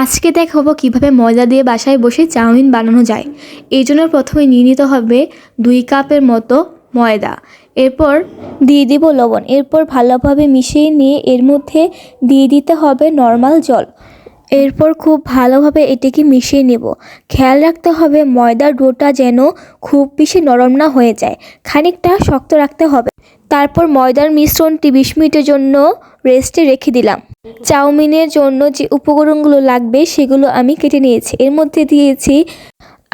আজকে দেখাবো কিভাবে ময়দা দিয়ে বাসায় বসে চাউমিন বানানো যায়। এই জন্য প্রথমে নিয়ে নিতে হবে 2 কাপের মতো ময়দা। এরপর দিয়ে দিব লবণ। এরপর ভালোভাবে মিশিয়ে নিয়ে এর মধ্যে দিয়ে দিতে হবে নর্মাল জল। এরপর খুব ভালোভাবে এটিকে মিশিয়ে নেব। খেয়াল রাখতে হবে ময়দার ডোটা যেন খুব বেশি নরম না হয়ে যায়, খানিকটা শক্ত রাখতে হবে। তারপর ময়দার মিশ্রণটি 20 মিনিটের জন্য রেস্টে রেখে দিলাম। চাউমিনের জন্য যে উপকরণগুলো লাগবে সেগুলো আমি কেটে নিয়েছি। এর মধ্যে দিয়েছি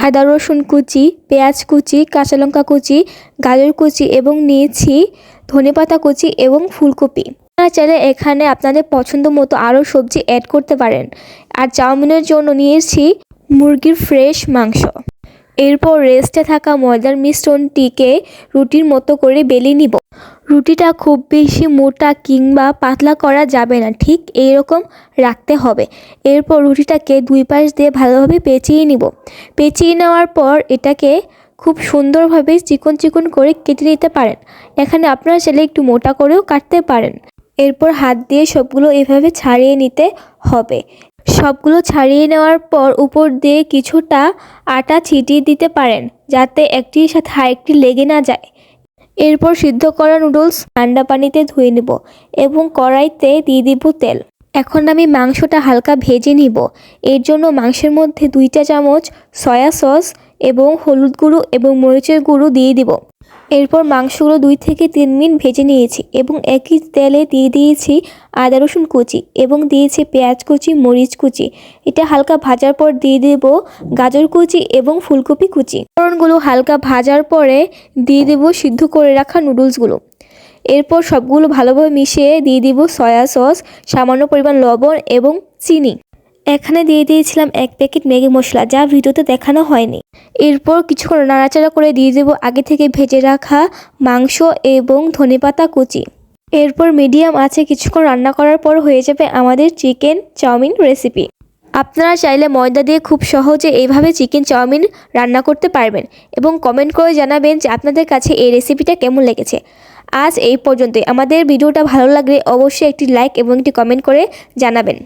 আদা রসুন কুচি, পেঁয়াজ কুচি, কাঁচা লঙ্কা কুচি, গাজর কুচি এবং নিয়েছি ধনেপাতা কুচি এবং ফুলকপি। আপনারা চাইলে এখানে আপনাদের পছন্দ মতো আরও সবজি অ্যাড করতে পারেন। আর চাউমিনের জন্য নিয়েছি মুরগির ফ্রেশ মাংস। এরপর রেস্টে থাকা ময়দার মিশ্রণটিকে রুটির মতো করে বেলে নিব। রুটিটা খুব বেশি মোটা কিংবা পাতলা করা যাবে না, ঠিক এইরকম রাখতে হবে। এরপর রুটিটাকে 2 পাশ দিয়ে ভালোভাবে পেঁচিয়ে নিব। পেঁচিয়ে নেওয়ার পর এটাকে খুব সুন্দরভাবে চিকন চিকন করে কেটে নিতে পারেন। এখানে আপনারা চাইলে একটু মোটা করেও কাটতে পারেন। এরপর হাত দিয়ে সবগুলো এভাবে ছাড়িয়ে নিতে হবে। সবগুলো ছাড়িয়ে নেওয়ার পর উপর দিয়ে কিছুটা আটা ছিটিয়ে দিতে পারেন, যাতে একটির সাথে আরেকটি লেগে না যায়। এরপর সিদ্ধ করা নুডলস ঠান্ডা পানিতে ধুয়ে নেব এবং কড়াইতে দিয়ে দিব তেল। এখন আমি মাংসটা হালকা ভেজে নিব। এর জন্য মাংসের মধ্যে 2 চা চামচ সয়া সস এবং হলুদ গুঁড়ো এবং মরিচের গুঁড়ো দিয়ে দিব। এরপর মাংসগুলো 2 থেকে 3 মিনিট ভেজে নিয়েছি এবং একই তেলে দিয়ে দিয়েছি আদা রসুন কুচি এবং দিয়েছি পেঁয়াজ কুচি, মরিচ কুচি। এটা হালকা ভাজার পর দিয়ে দেব গাজর কুচি এবং ফুলকপি কুচি। উপকরণগুলো হালকা ভাজার পরে দিয়ে দেব সিদ্ধ করে রাখা নুডলসগুলো। এরপর সবগুলো ভালোভাবে মিশিয়ে দিয়ে দিব সয়া সস, সামান্য পরিমাণ লবণ এবং চিনি। এখানে দিয়ে দিয়েছিলাম 1 প্যাকেট ম্যাগি মশলা, যা ভিডিওতে দেখানো হয়নি। এরপর কিছুক্ষণ নাড়াচাড়া করে দিয়ে দেব আগে থেকে ভেজে রাখা মাংস এবং ধনেপাতা কুচি। এরপর মিডিয়াম আঁচে কিছুক্ষণ রান্না করার পর হয়ে যাবে আমাদের চিকেন চাউমিন রেসিপি। আপনারা চাইলে ময়দা দিয়ে খুব সহজে এইভাবে চিকেন চাউমিন রান্না করতে পারবেন এবং কমেন্ট করে জানাবেন যে আপনাদের কাছে এই রেসিপিটা কেমন লেগেছে। আজ এই পর্যন্তই। আমাদের ভিডিওটা ভালো লাগলে অবশ্যই একটি লাইক এবং একটি কমেন্ট করে জানাবেন।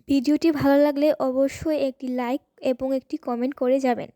ভিডিওটি ভালো লাগলে অবশ্যই একটি লাইক এবং একটি কমেন্ট করে যাবেন।